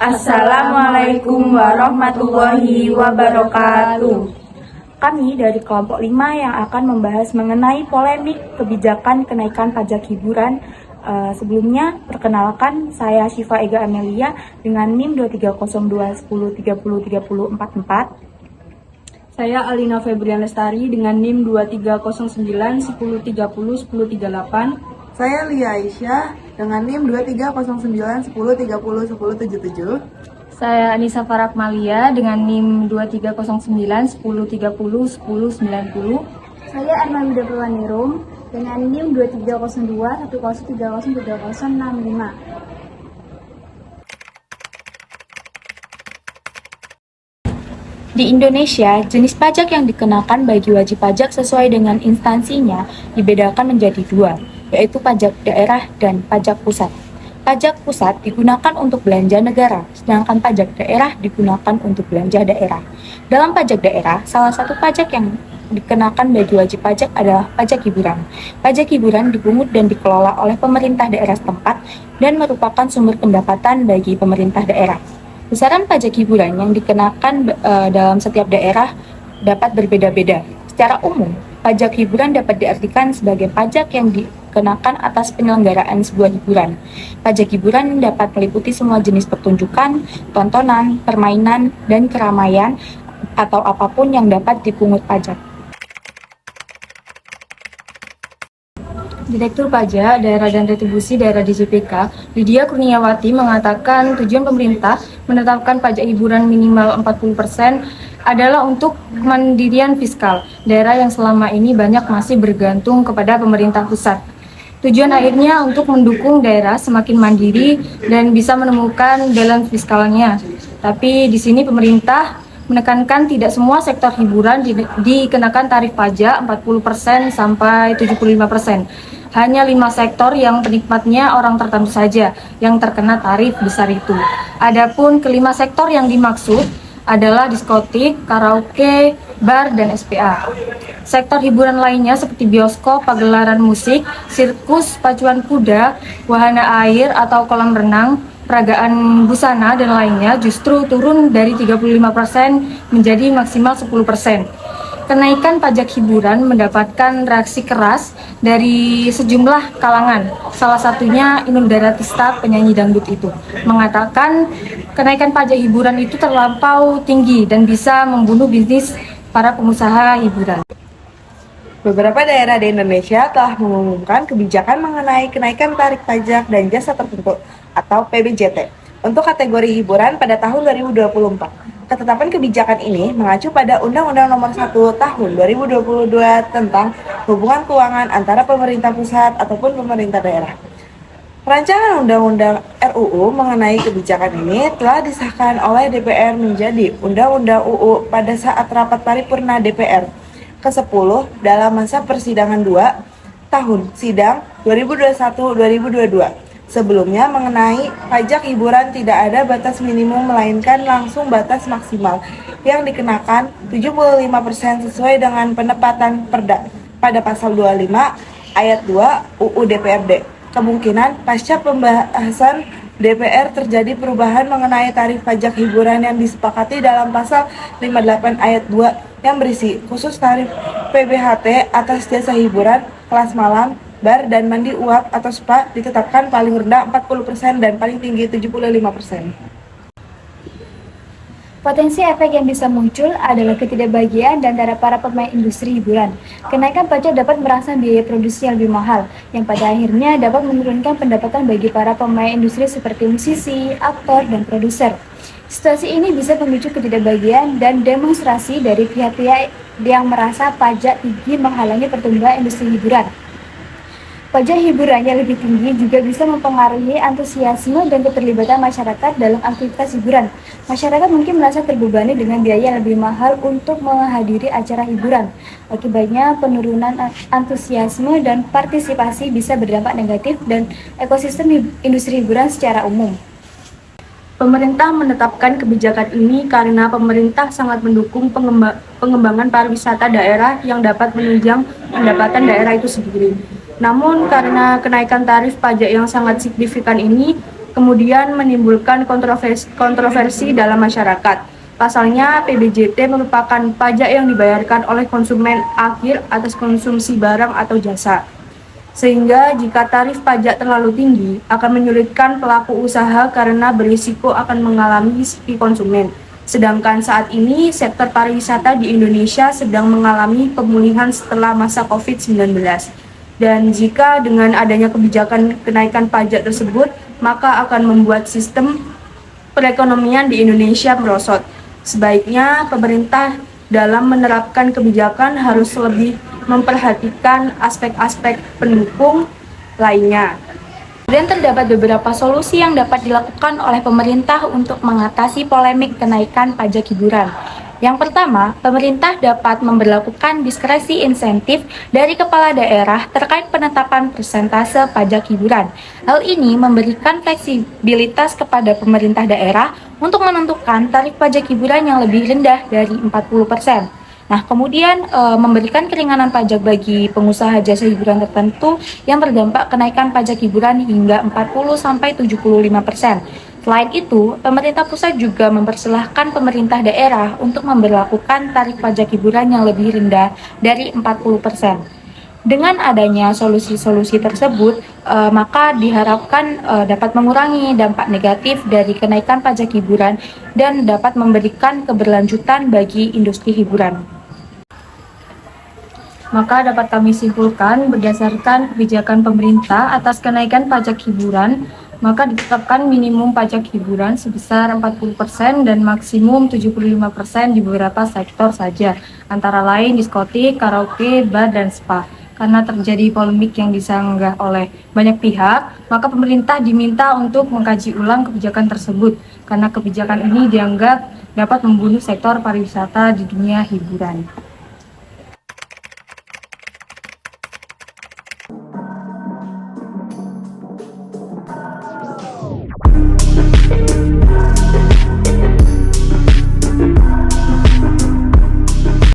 Assalamualaikum warahmatullahi wabarakatuh. Kami dari kelompok 5 yang akan membahas mengenai polemik kebijakan kenaikan pajak hiburan. Sebelumnya, perkenalkan saya Syifa Ega Amelia dengan NIM 230210303044. Saya Alina Febrian Lestari dengan NIM 230910301038. Saya Lia Aisyah dengan NIM 230910301077. Saya Anissa Farakmalia dengan NIM 230910301090. Saya Armanda Purwanirum dengan NIM 230210303065. Di Indonesia, jenis pajak yang dikenakan bagi wajib pajak sesuai dengan instansinya dibedakan menjadi dua, yaitu pajak daerah dan pajak pusat. Pajak pusat digunakan untuk belanja negara, sedangkan pajak daerah digunakan untuk belanja daerah. Dalam pajak daerah, salah satu pajak yang dikenakan bagi wajib pajak adalah pajak hiburan. Pajak hiburan dipungut dan dikelola oleh pemerintah daerah setempat dan merupakan sumber pendapatan bagi pemerintah daerah. Besaran pajak hiburan yang dikenakan dalam setiap daerah dapat berbeda-beda. Secara umum, pajak hiburan dapat diartikan sebagai pajak yang dikenakan atas penyelenggaraan sebuah hiburan. Pajak hiburan dapat meliputi semua jenis pertunjukan, tontonan, permainan, dan keramaian atau apapun yang dapat dipungut pajak. Direktur Pajak, Daerah dan Retribusi Daerah DJPK, Lydia Kurniawati mengatakan tujuan pemerintah menetapkan pajak hiburan minimal 40% adalah untuk kemandirian fiskal daerah yang selama ini banyak masih bergantung kepada pemerintah pusat. Tujuan akhirnya untuk mendukung daerah semakin mandiri dan bisa menemukan balance fiskalnya. Tapi di sini pemerintah menekankan tidak semua sektor hiburan dikenakan tarif pajak 40% sampai 75%. Hanya 5 sektor yang penikmatnya orang tertentu saja yang terkena tarif besar itu. Adapun kelima sektor yang dimaksud adalah diskotik, karaoke, bar, dan SPA. Sektor hiburan lainnya seperti bioskop, pagelaran musik, sirkus, pacuan kuda, wahana air atau kolam renang, peragaan busana, dan lainnya justru turun dari 35% menjadi maksimal 10%. Kenaikan pajak hiburan mendapatkan reaksi keras dari sejumlah kalangan. Salah satunya Inul Daratista, penyanyi dangdut itu, mengatakan kenaikan pajak hiburan itu terlampau tinggi dan bisa membunuh bisnis para pengusaha hiburan. Beberapa daerah di Indonesia telah mengumumkan kebijakan mengenai kenaikan tarif pajak dan jasa tertentu atau PBJT untuk kategori hiburan pada tahun 2024. Ketetapan kebijakan ini mengacu pada Undang-Undang Nomor 1 Tahun 2022 tentang hubungan keuangan antara pemerintah pusat ataupun pemerintah daerah. Rancangan Undang-Undang RUU mengenai kebijakan ini telah disahkan oleh DPR menjadi Undang-Undang UU pada saat rapat paripurna DPR ke-10 dalam masa persidangan 2 tahun sidang 2021-2022. Sebelumnya mengenai pajak hiburan tidak ada batas minimum melainkan langsung batas maksimal yang dikenakan 75% sesuai dengan penempatan Perda pada pasal 25 ayat 2 UU DPRD. Kemungkinan pasca pembahasan DPR terjadi perubahan mengenai tarif pajak hiburan yang disepakati dalam pasal 58 ayat 2 yang berisi khusus tarif PBHT atas jasa hiburan, kelas malam, bar, dan mandi uap atau spa ditetapkan paling rendah 40% dan paling tinggi 75%. Potensi efek yang bisa muncul adalah ketidakbahagiaan antara para pemain industri hiburan. Kenaikan pajak dapat merangsang biaya produksi yang lebih mahal, yang pada akhirnya dapat menurunkan pendapatan bagi para pemain industri seperti musisi, aktor, dan produser. Situasi ini bisa memicu ketidakbahagiaan dan demonstrasi dari pihak-pihak yang merasa pajak tinggi menghalangi pertumbuhan industri hiburan. Pajak hiburan yang lebih tinggi juga bisa mempengaruhi antusiasme dan keterlibatan masyarakat dalam aktivitas hiburan. Masyarakat mungkin merasa terbebani dengan biaya yang lebih mahal untuk menghadiri acara hiburan. Akibatnya, penurunan antusiasme dan partisipasi bisa berdampak negatif dan ekosistem industri hiburan secara umum. Pemerintah menetapkan kebijakan ini karena pemerintah sangat mendukung pengembangan pariwisata daerah yang dapat menunjang pendapatan daerah itu sendiri. Namun karena kenaikan tarif pajak yang sangat signifikan ini, kemudian menimbulkan kontroversi dalam masyarakat. Pasalnya, PBJT merupakan pajak yang dibayarkan oleh konsumen akhir atas konsumsi barang atau jasa. Sehingga jika tarif pajak terlalu tinggi, akan menyulitkan pelaku usaha karena berisiko akan mengalami sepi konsumen. Sedangkan saat ini, sektor pariwisata di Indonesia sedang mengalami pemulihan setelah masa COVID-19. Dan jika dengan adanya kebijakan kenaikan pajak tersebut, maka akan membuat sistem perekonomian di Indonesia merosot. Sebaiknya pemerintah dalam menerapkan kebijakan harus lebih memperhatikan aspek-aspek pendukung lainnya. Kemudian terdapat beberapa solusi yang dapat dilakukan oleh pemerintah untuk mengatasi polemik kenaikan pajak hiburan. Yang pertama, pemerintah dapat memberlakukan diskresi insentif dari kepala daerah terkait penetapan persentase pajak hiburan. Hal ini memberikan fleksibilitas kepada pemerintah daerah untuk menentukan tarif pajak hiburan yang lebih rendah dari 40%. Nah, kemudian memberikan keringanan pajak bagi pengusaha jasa hiburan tertentu yang terdampak kenaikan pajak hiburan hingga 40-75%. Selain itu, pemerintah pusat juga mempersilahkan pemerintah daerah untuk memberlakukan tarif pajak hiburan yang lebih rendah dari 40%. Dengan adanya solusi-solusi tersebut, maka diharapkan dapat mengurangi dampak negatif dari kenaikan pajak hiburan dan dapat memberikan keberlanjutan bagi industri hiburan. Maka dapat kami simpulkan berdasarkan kebijakan pemerintah atas kenaikan pajak hiburan, maka ditetapkan minimum pajak hiburan sebesar 40% dan maksimum 75% di beberapa sektor saja, antara lain diskotik, karaoke, bar, dan spa. Karena terjadi polemik yang disanggah oleh banyak pihak, maka pemerintah diminta untuk mengkaji ulang kebijakan tersebut, karena kebijakan ini dianggap dapat membunuh sektor pariwisata di dunia hiburan.